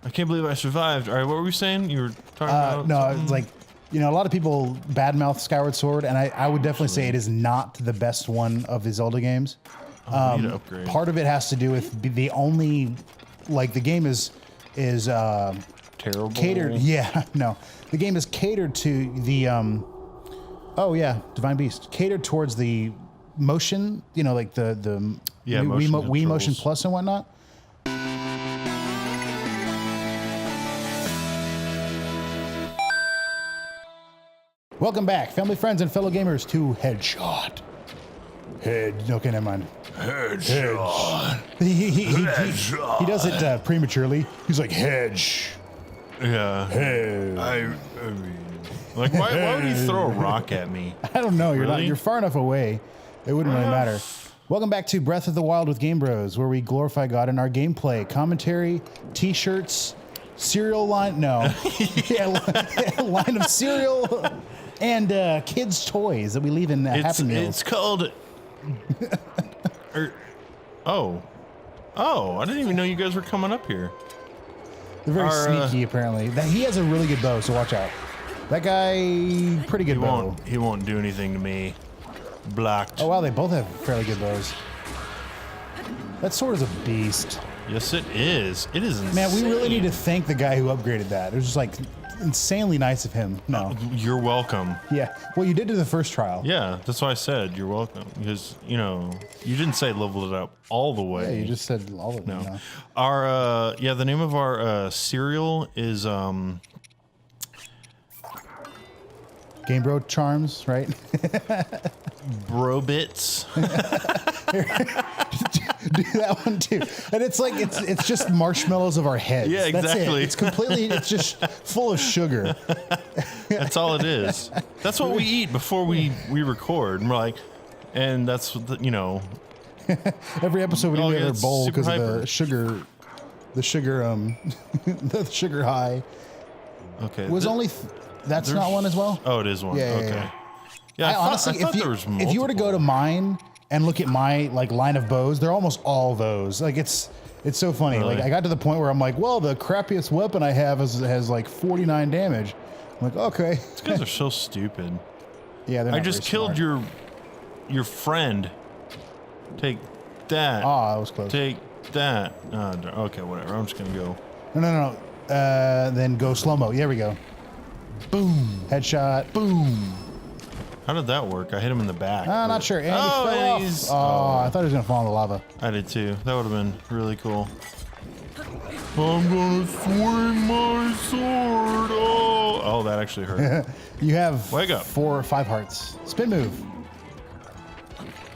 I can't believe I survived. All right, what were we saying? You were talking about No, something? it's like, you know, a lot of people badmouth Skyward Sword, and I would definitely say it is not the best one of the Zelda games. We need to upgrade. Part of it has to do with the only, like, the game is Terrible. catered. Yeah, no, the game is catered to the oh yeah, Divine Beast, catered towards the motion. You know, like the Wii Motion Plus and whatnot. Welcome back, family, friends, and fellow gamers, to Headshot. Okay, never mind. Headshot. He does it prematurely. He's like, hedge. Yeah. Hedge. I mean, like, why would you throw a rock at me? I don't know. You're Really? not. You're far enough away. It wouldn't really matter. Welcome back to Breath of the Wild with Game Bros, where we glorify God in our gameplay, commentary, T-shirts, cereal line. No, yeah, line of cereal and kids' toys that we leave in Happy Meals. It's called. Oh, I didn't even know you guys were coming up here. They're very sneaky, apparently. He has a really good bow, so watch out. That guy, pretty good bow. He won't do anything to me. Blocked. Oh wow, they both have fairly good bows. That sword is a beast. Yes, it is. It is insane. Man, we really need to thank the guy who upgraded that. It was just like insanely nice of him. No. You're welcome. Yeah. Well, you did to the first trial. Yeah, that's why I said you're welcome. Because, you know, you didn't say level it up all the way. Yeah, you just said all of them. No. You know. Our, the name of our cereal is, Game Bro Charms, right? Bro Bits. Do that one too. And it's like it's just marshmallows of our heads. Yeah, exactly. It's just full of sugar. That's all it is. That's what we eat before we record. And we're like, and that's what the, you know. Every episode we Oh, do yeah, another it's bowl super because of hyper. the sugar the sugar high. Okay. Was only that's not one as well? Oh, it is one. Yeah, yeah, okay. yeah. Yeah, I honestly, thought there was if you were to go to multiple. mine and look at my like line of bows, they're almost all those. Like it's so funny. Really? Like I got to the point where I'm like, well, the crappiest weapon I have has like 49 damage. I'm like, okay. These guys are so stupid. Yeah, they're I not just very killed smart. your friend. Take that. Ah, that was close. Take that. Okay, whatever. I'm just gonna go. No. Then go slow mo. There we go. Boom. Headshot. Boom. How did that work? I hit him in the back. Not sure. And he fell and off. he's- Oh, I thought he was gonna fall in the lava. I did too. That would have been really cool. I'm gonna swing my sword. Oh, that actually hurt. You have Wake up. 4 or 5 hearts. Spin move.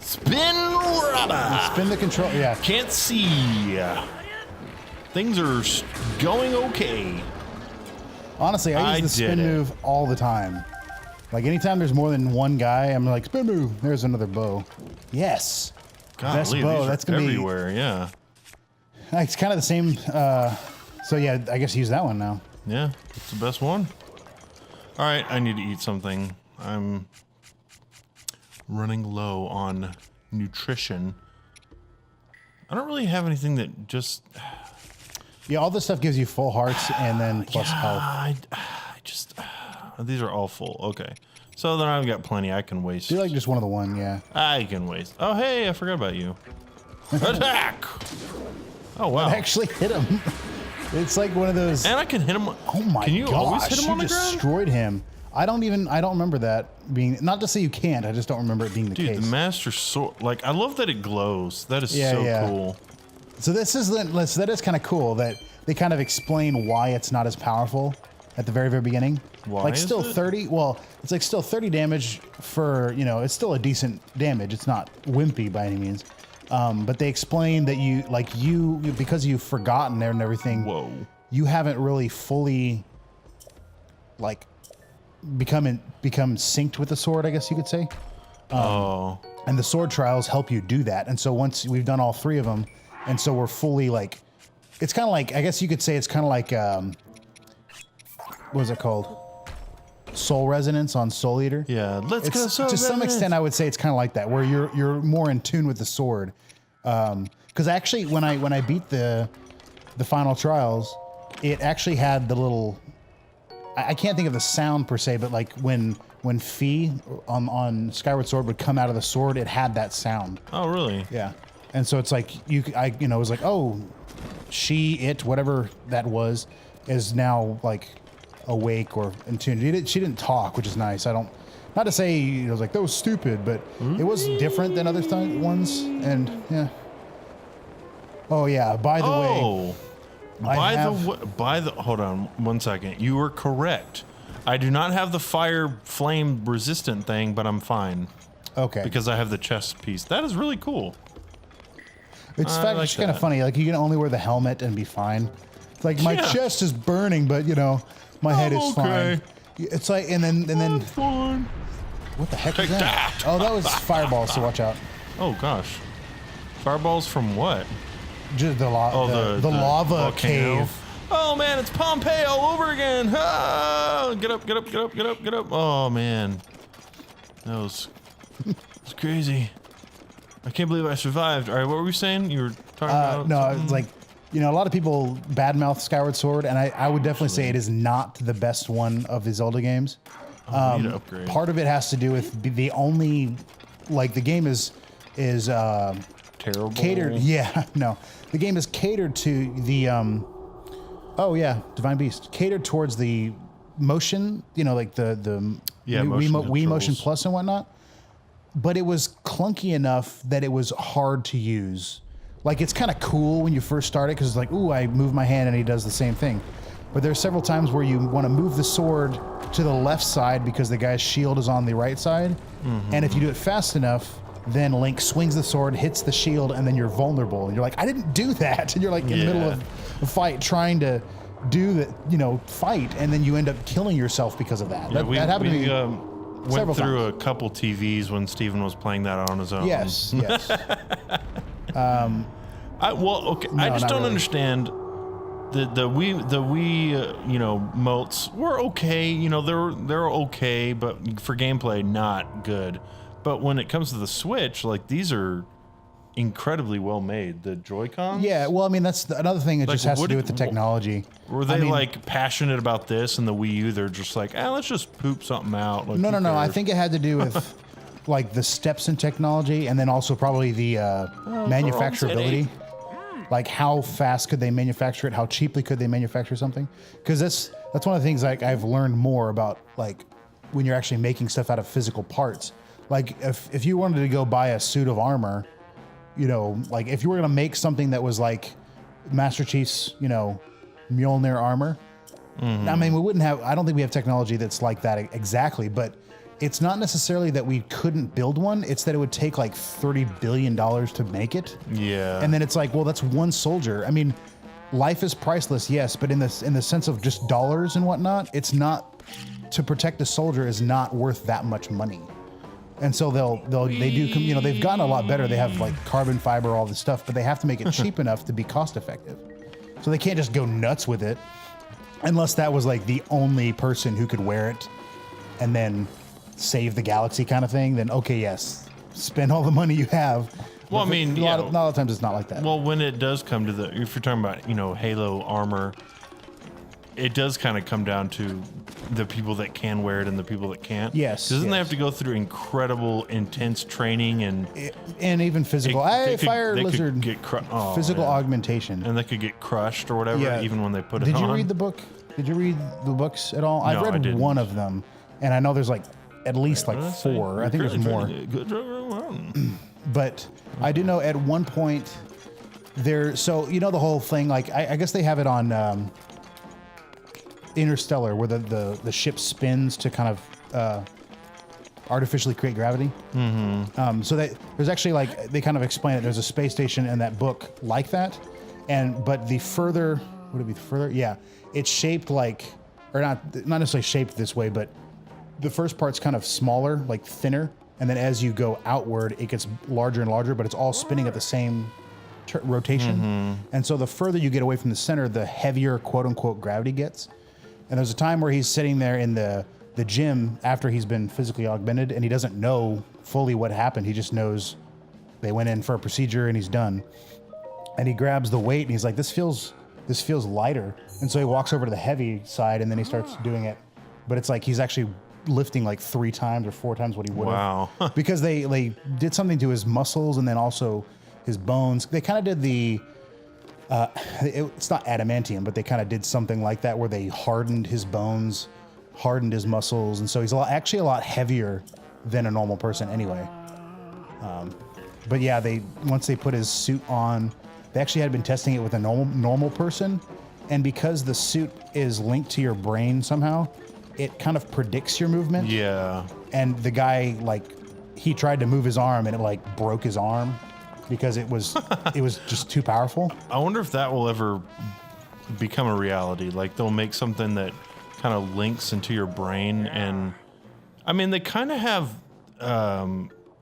Spin rubber. Spin the control. Yeah. Can't see. Things are going okay. Honestly, I use the spin did it. move all the time. Like anytime there's more than one guy, I'm like, spin move. There's another bow. Yes. Best Golly, bow. these That's are gonna everywhere. Yeah. be. It's kind of the same. So yeah, I guess use that one now. Yeah, it's the best one. All right, I need to eat something. I'm running low on nutrition. I don't really have anything that just. Yeah, all this stuff gives you full hearts and then plus health. I just. These are all full. Okay. So then I've got plenty. I can waste. Do like just one of the one, yeah. I can waste. Oh, hey, I forgot about you. Attack! Oh, wow. I actually hit him. It's like one of those. And I can hit him. Oh my Can you gosh, always hit him on the you ground? destroyed him. I don't remember that being, not to say you can't, I just don't remember it being the Dude, case. the master sword. Like, I love that it glows. That is Yeah, so yeah. cool. So that is kind of cool that they kind of explain why it's not as powerful at the very, very beginning. Why like is still it? 30, well, it's like still 30 damage for, you know, it's still a decent damage. It's not wimpy by any means. But they explain that because you've forgotten there and everything, Whoa. you haven't really fully like become synced with the sword, I guess you could say. Oh. And the sword trials help you do that. And so once we've done all 3 of them, and so we're fully like, it's kind of like, I guess you could say it's kind of like, what is it called? Soul Resonance on Soul Eater. Yeah, let's go. It's, to some extent, I would say it's kind of like that, where you're more in tune with the sword. Because actually, when I beat the final trials, it actually had the little. I can't think of the sound per se, but like when Fee on Skyward Sword would come out of the sword, it had that sound. Oh, really? Yeah, and so it's like it was like, oh, whatever that was, is now like awake or in tune. She didn't talk, which is nice. Not to say it was like that was stupid, but it was different than other ones, and yeah. Oh yeah. By the way. Hold on 1 second. You were correct. I do not have the fire flame resistant thing, but I'm fine. Okay. Because I have the chest piece. That is really cool. It's kind of funny. Like you can only wear the helmet and be fine. It's like my chest is burning, but my head is fine. It's like and then fine. What the heck is that? Oh, that was fireballs. So watch out. Oh gosh, fireballs from what? Just the lava volcano. cave. Oh man, it's Pompeii all over again. Ah, get up. Oh man, that was it's crazy. I can't believe I survived. All right, what were we saying? You were talking about no, it's like a lot of people badmouth Skyward Sword, and I would definitely say it is not the best one of the Zelda games. I need to upgrade. Part of it has to do with the only the game is terrible. Catered. Yeah, no. The game is catered to the Divine Beast. Catered towards the motion, like the Wii Motion Plus and whatnot. But it was clunky enough that it was hard to use. Like it's kind of cool when you first start it because it's like, ooh, I move my hand and he does the same thing. But there's several times where you want to move the sword to the left side because the guy's shield is on the right side. Mm-hmm. And if you do it fast enough, then Link swings the sword, hits the shield, and then you're vulnerable. And you're like, I didn't do that. And you're like in the middle of a fight trying to do the, fight, and then you end up killing yourself because of that. That happened to me went through times. A couple TVs when Steven was playing that on his own. Yes. I just don't understand the Wii motes were okay. They're okay, but for gameplay, not good. But when it comes to the Switch, like these are incredibly well made. The Joy-Cons. Yeah, well, I mean that's another thing that just has to do with the technology. Were they passionate about this, and the Wii U? They're just like, let's just poop something out. Like, no. I think it had to do with like the steps in technology, and then also probably the manufacturability. Like how fast could they manufacture it? How cheaply could they manufacture something? Because that's one of the things I've learned more about when you're actually making stuff out of physical parts. Like if you wanted to go buy a suit of armor, if you were gonna make something that was like Master Chief's, Mjolnir armor. Mm-hmm. I mean, I don't think we have technology that's like that exactly, but it's not necessarily that we couldn't build one. It's that it would take like $30 billion to make it. Yeah. And then it's like, well, that's one soldier. I mean, life is priceless, yes, but in the sense of just dollars and whatnot, it's not, to protect a soldier is not worth that much money. And so they've gotten a lot better. They have like carbon fiber, all this stuff, but they have to make it cheap enough to be cost effective. So they can't just go nuts with it unless that was like the only person who could wear it and then save the galaxy kind of thing. Then okay, yes, spend all the money you have. Well, I mean, a lot of times it's not like that. Well, when it does come to if you're talking about, Halo armor, it does kind of come down to the people that can wear it and the people that can't. Yes. Doesn't they have to go through incredible, intense training and even physical? Lizard get physical augmentation, and they could get crushed or whatever, even when they put it on. Did you read the book? Did you read the books at all? No, I've read one of them, and I know there's like at least like 4. I think there's more. But I do know at one point so the whole thing, like I guess they have it on Interstellar, where the ship spins to kind of artificially create gravity. Mm-hmm. So that there's actually they kind of explain it. There's a space station in that book like that, but the further, would it be further? Yeah, it's shaped not necessarily shaped this way, but the first part's kind of smaller, like thinner, and then as you go outward, it gets larger and larger, but it's all spinning at the same rotation. Mm-hmm. And so the further you get away from the center, the heavier, quote unquote, gravity gets. And there's a time where he's sitting there in the gym after he's been physically augmented, and he doesn't know fully what happened. He just knows they went in for a procedure and he's done. And he grabs the weight and he's like, this feels this feels lighter. And so he walks over to the heavy side and then he starts doing it. But it's like he's actually lifting like 3 times or 4 times what he would have. Wow. Because they did something to his muscles and then also his bones. They kind of did the, it's not adamantium, but they kind of did something like that where they hardened his bones, hardened his muscles. And so he's actually a lot heavier than a normal person anyway. But yeah, once they put his suit on, they actually had been testing it with a normal person. And because the suit is linked to your brain somehow, it kind of predicts your movement. Yeah. And the guy, like, he tried to move his arm and it like broke his arm because it was just too powerful. I wonder if that will ever become a reality. Like they'll make something that kind of links into your brain. And I mean, they kind of have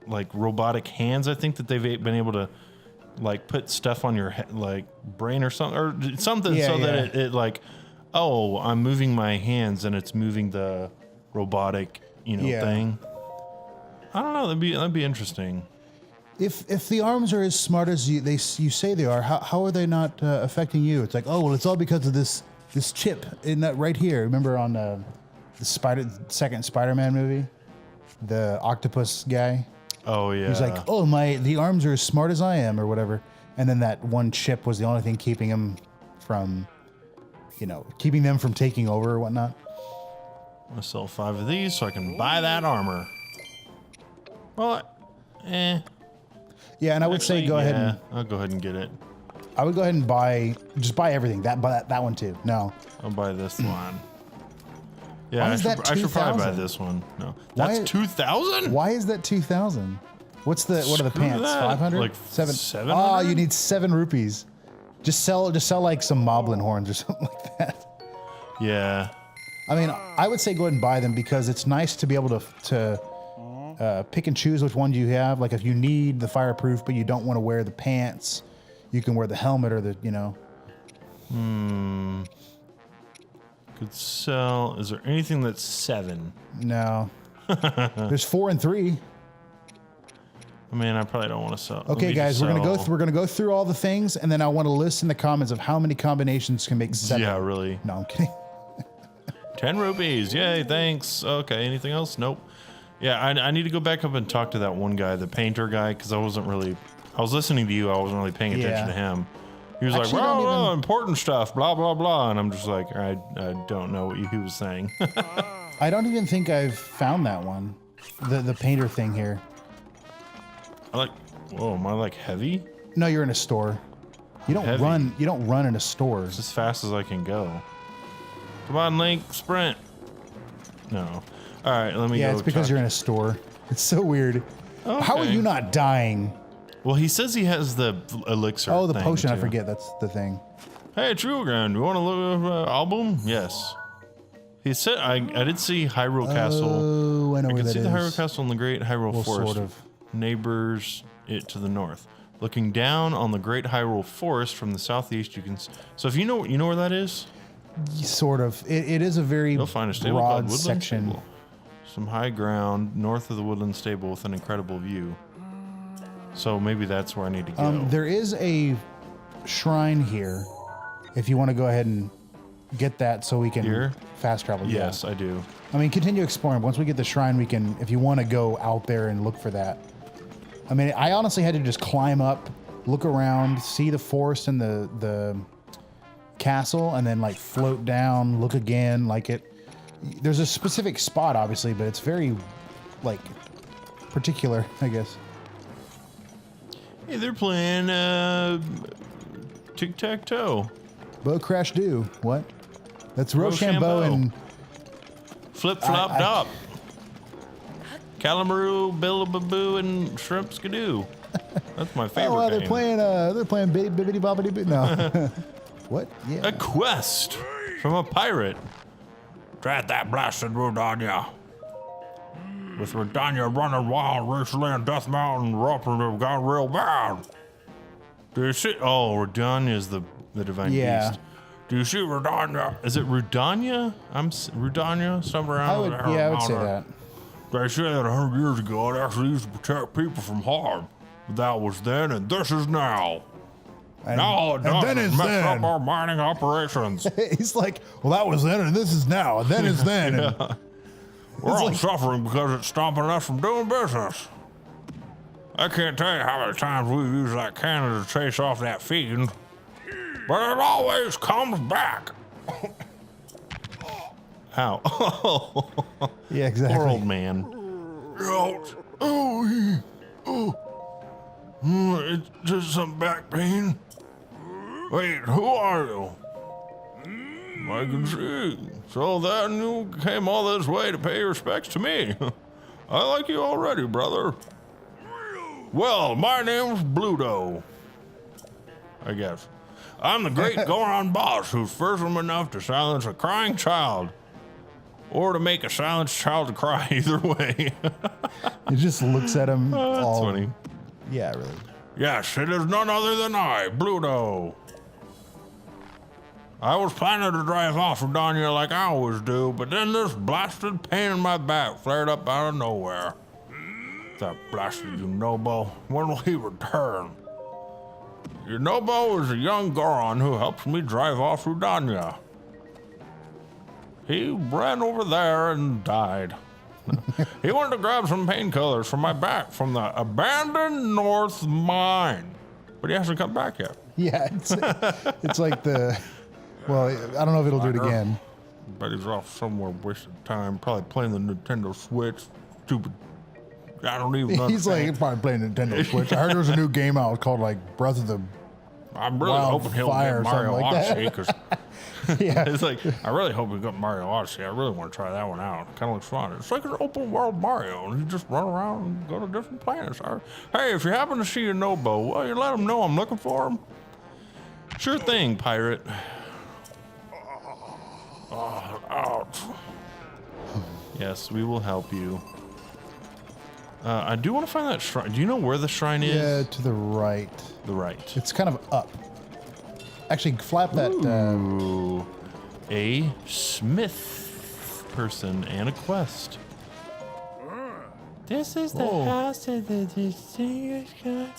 like robotic hands. I think that they've been able to like put stuff on your like brain or something that it like, oh, I'm moving my hands and it's moving the robotic, thing. I don't know. That'd be interesting. If the arms are as smart as you say they are, how are they not affecting you? It's like, oh well, it's all because of this chip in that right here. Remember on the second Spider-Man movie, the octopus guy. Oh yeah. He's like, oh the arms are as smart as I am or whatever, and then that one chip was the only thing keeping him from, keeping them from taking over or whatnot. I'm gonna sell 5 of these so I can buy that armor. Well, Yeah, and I would say go ahead and I'll go ahead and get it. I would go ahead and buy everything. That one too. No. I'll buy this one. Yeah, Why is that I should probably buy 2,000? this one. No, that's 2,000. Why is that 2,000? What are the Screw pants? that. 500? Like 700? 700? Oh, you need 7 rupees. Just sell like some moblin horns or something like that. Yeah. I mean, I would say go ahead and buy them because it's nice to be able to pick and choose which ones you have. Like if you need the fireproof, but you don't want to wear the pants, you can wear the helmet or the. Could sell. Is there anything that's 7? No. There's 4 and 3. I mean, I probably don't want to sell. Okay, guys, we're gonna go through all the things, and then I want to list in the comments of how many combinations can make 7. Yeah, really. No, I'm kidding. 10 rupees. Yay, thanks. Okay, anything else? Nope. Yeah, I need to go back up and talk to that one guy, the painter guy, because I was listening to you. I wasn't really paying attention to him. He was Actually, like, well, important stuff, blah, blah, blah. And I'm just like, I don't know what he was saying. I don't even think I've found that one. The painter thing here. Am I like heavy? No, you're in a store. You don't run. You don't run in a store. It's as fast as I can go. Come on, Link, sprint. No. All right, let me go. Yeah, it's because you're in a store. It's so weird. Okay. How are you not dying? Well, he says he has the elixir. Oh, the potion. Too. I forget. That's the thing. Hey, True Ground, you want to look at album? Yes. He said, I did see Hyrule Castle. Oh, I know where that is. I can see the Hyrule Castle in the Great Hyrule Forest. Sort of. Neighbors it to the north. Looking down on the Great Hyrule Forest from the southeast, you can. So if you know where that is. Sort of. It is a very You'll find a stable called broad Woodland section. Stable. Some high ground north of the Woodland Stable with an incredible view. So maybe that's where I need to go. There is a shrine here. If you want to go ahead and get that, so we can fast travel. Yes, yeah. I do. I mean, continue exploring. Once we get the shrine, we can. If you want to go out there and look for that. I mean, I honestly had to just climb up, look around, see the forest and the castle, and then like float down, look again. Like it. There's a specific spot, obviously, but it's very, like, particular, I guess. Hey, they're playing tic-tac-toe. Bow Crash Do. What? That's Rochambeau and Flip-Flop Dop. Calamari, Billababoo, and Shrimp Skidoo. That's my favorite. Oh, well, game. they're playing Bibbidi Bobbidi Boo. No. What? Yeah. A quest from a pirate. Drat that blasted Rudania. With Rudania running wild recently in Death Mountain, Roper have gone real bad. Do you see? Oh, Rudania is the divine beast. Do you see Rudania? Is it Rudania? Rudania, somewhere around there. I would say that. They said 100 years ago it actually used to protect people from harm. But that was then, and this is now. No, it and doesn't. then is Mess then. up our mining operations. He's like, well, that was then, and this is now, and then is then. And We're all like- suffering because it's stopping us from doing business. I can't tell you how many times we use that cannon to chase off that fiend, but it always comes back. Ow. yeah, exactly. Poor old man. Ouch. It's just some back pain. Wait, who are you? I can see. So then you came all this way to pay your respects to me. I like you already, brother. Well, my name's Bluto. I guess. I'm the great Goron boss who's fearsome enough to silence a crying child. Or to make a silenced child cry, either way. He just looks at him. That's all funny. Yeah, really. Yes, it is none other than I, Bluto. I was planning to drive off Rudania like I always do, but then this blasted pain in my back flared up out of nowhere. That blasted Yunobo. When will he return? Yunobo is a young Goron who helps me drive off Rudania. He ran over there and died. He wanted to grab some painkillers from my back from the abandoned North Mine, but he hasn't come back yet. Yeah, it's like the. Well, I don't know if it'll do it again. But he's off somewhere wasting time, probably playing the Nintendo Switch. Stupid. I don't even know. He's like probably playing Nintendo Switch. I heard there was a new game out called like Breath of the. I'm really Wild hoping he'll Fire get or something Mario like that. Odyssey, because Yeah, it's like, I really hope we got Mario Odyssey. I really want to try that one out. Kind of looks fun. It's like an open world Mario, and you just run around and go to different planets. Hey, if you happen to see a Nobo, well, you let him know I'm looking for him. Sure thing, pirate. Oh, ouch. Yes, we will help you. I do want to find that shrine. Do you know where the shrine is? yeah, to the right. The right. It's kind of up. Actually, flap that. Ooh, a smith person and a quest. This is the Whoa. house of the distinguished God.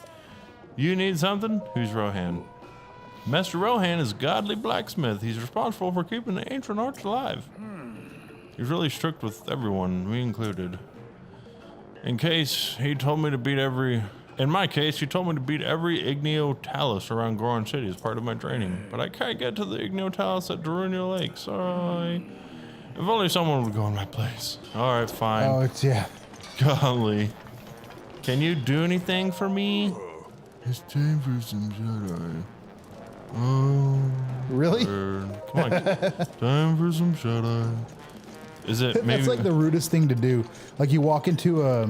You need something? Who's Rohan? Master Rohan is a godly blacksmith. He's responsible for keeping the ancient arts alive. He's really strict with everyone, me included. In my case, he told me to beat every Igneo Talus around Goron City as part of my training. But I can't get to the Igneo Talus at Rudania Lake, sorry. If only someone would go in my place. Alright, fine. Oh, it's yeah. Golly. Can you do anything for me? It's time for some Jedi. Oh, Really? come on. Time for some Jedi. Is it maybe? That's like the rudest thing to do. Like you walk into a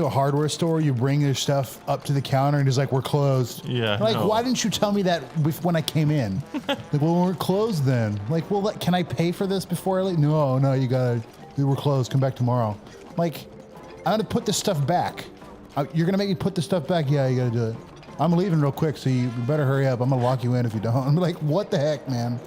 hardware store, you bring your stuff up to the counter, and he's like, "We're closed." Yeah, Like, no. why didn't you tell me that when I came in? Like, well, we're closed then. Like, well, can I pay for this before I leave? No, you gotta. We were closed. Come back tomorrow. Like, I'm gonna put this stuff back. You're gonna make me put this stuff back? Yeah, you gotta do it. I'm leaving real quick, so you better hurry up. I'm gonna lock you in if you don't. I'm like, what the heck, man?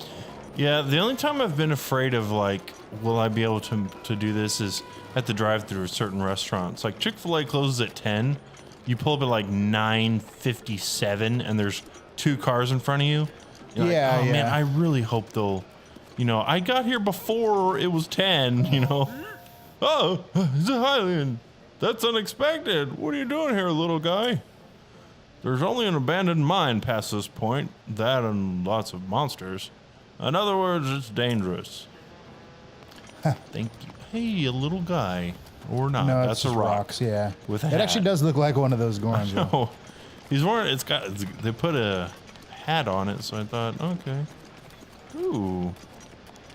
Yeah, the only time I've been afraid of, like, will I be able to do this is at the drive-thru of certain restaurants. Like Chick-fil-A closes at 10. You pull up at like 9:57 and there's 2 cars in front of you. You're Yeah, like, oh yeah. man, I really hope they'll, I got here before it was 10, Oh, it's a Hylian. That's unexpected. What are you doing here, little guy? There's only an abandoned mine past this point. That and lots of monsters. In other words, it's dangerous. Thank you. Hey, a little guy. Or not. No, That's it's a just rock. rocks. Yeah, With a it hat. actually does look like one of those Gorons. Yeah. Oh, he's wearing, they put a hat on it, so I thought, okay. Ooh.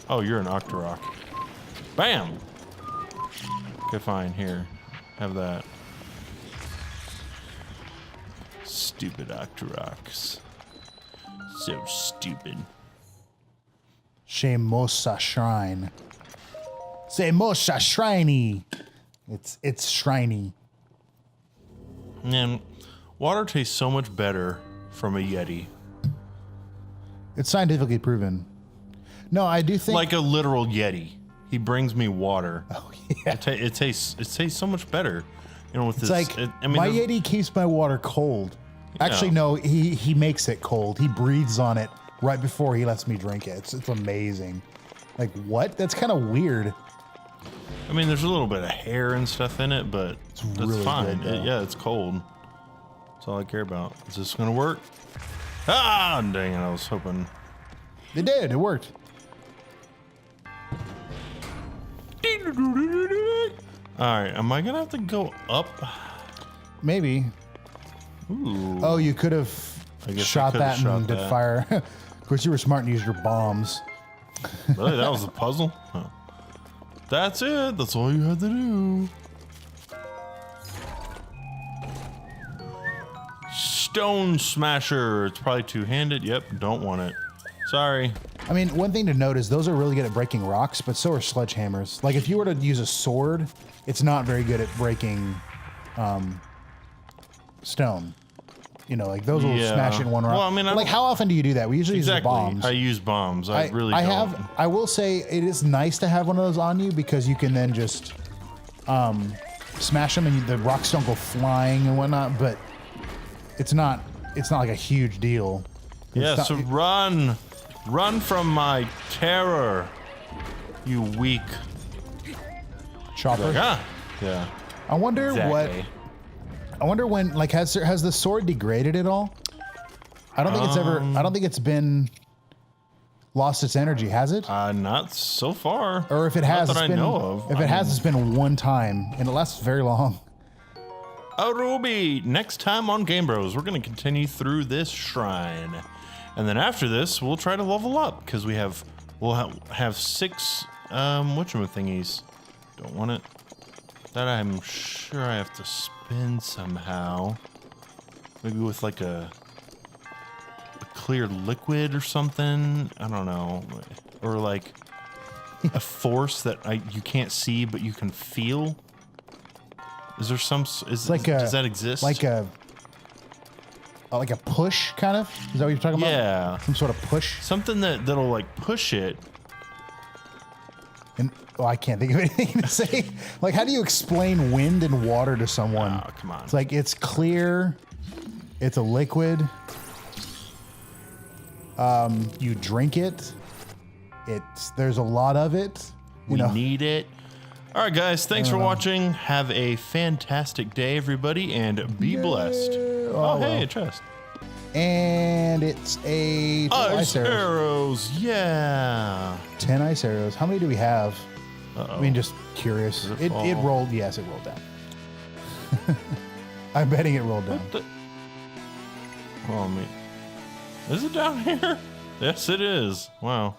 Oh, you're an Octorok. Bam! Okay, fine. Here. Have that. Stupid Octoroks. So stupid. Shemosa Shrine. Shemosa Shriney. It's shriney. Man, water tastes so much better from a Yeti. It's scientifically proven. No, I do think Like a literal Yeti. He brings me water. Oh yeah. It tastes so much better. With It's this. like my there's- Yeti keeps my water cold. Actually, no, he makes it cold. He breathes on it right before he lets me drink it. It's amazing. Like, what? That's kind of weird. I mean, there's a little bit of hair and stuff in it, but that's really fine. good, though. Yeah, it's cold. That's all I care about. Is this gonna work? Ah, dang it! I was hoping. It did. It worked. All right, am I gonna have to go up? Maybe. Ooh. Oh, you could have I guess I shot could have that shot and did that. fire. Of course, you were smart and used your bombs. Really? That was the puzzle? Oh. That's it. That's all you had to do. Stone Smasher. It's probably two-handed. Yep, don't want it. Sorry. I mean, one thing to note is those are really good at breaking rocks, but so are sledgehammers. Like, if you were to use a sword, it's not very good at breaking stone. You know, like those will Yeah. smash it in one rock. Well, I mean, I like, don't- how often do you do that? We usually use the bombs. I use bombs. I really I don't. I will say it is nice to have one of those on you because you can then just smash them and the rocks don't go flying and whatnot. But it's not like a huge deal. Yeah, It's so not- run from my terror, you weak. chopper. Like, ah, yeah. I wonder Exactly. I wonder when, like, has the sword degraded at all? I don't think it's ever. I don't think it's been lost its energy, has it? Not so far. Or if it has, not that it's I been. know of. If I it has, mean, it's been one time, and it lasts very long. a ruby. Next time on Game Bros, we're gonna continue through this shrine, and then after this, we'll try to level up because we'll have 6 whatchamathingies. Don't want it. That I'm sure I have to spin somehow. Maybe with like a clear liquid or something. I don't know. Or like a force that you can't see but you can feel. Is there some? Does that exist? Like a push, kind of? Is that what you're talking about? Yeah. Some sort of push. Something that'll like push it. And I can't think of anything to say. Like, how do you explain wind and water to someone? Oh, come on. It's like it's clear. It's a liquid. You drink it. There's a lot of it. We need it. All right, guys. Thanks for watching. Have a fantastic day, everybody, and be blessed. Oh, hey, a chest. And it's a 10 Ice arrows. Yeah. 10 ice arrows. How many do we have? I mean, just curious. Does It fall? rolled. Yes, it rolled down. I'm betting it rolled down. Oh, man. Is it down here? Yes, it is. Wow.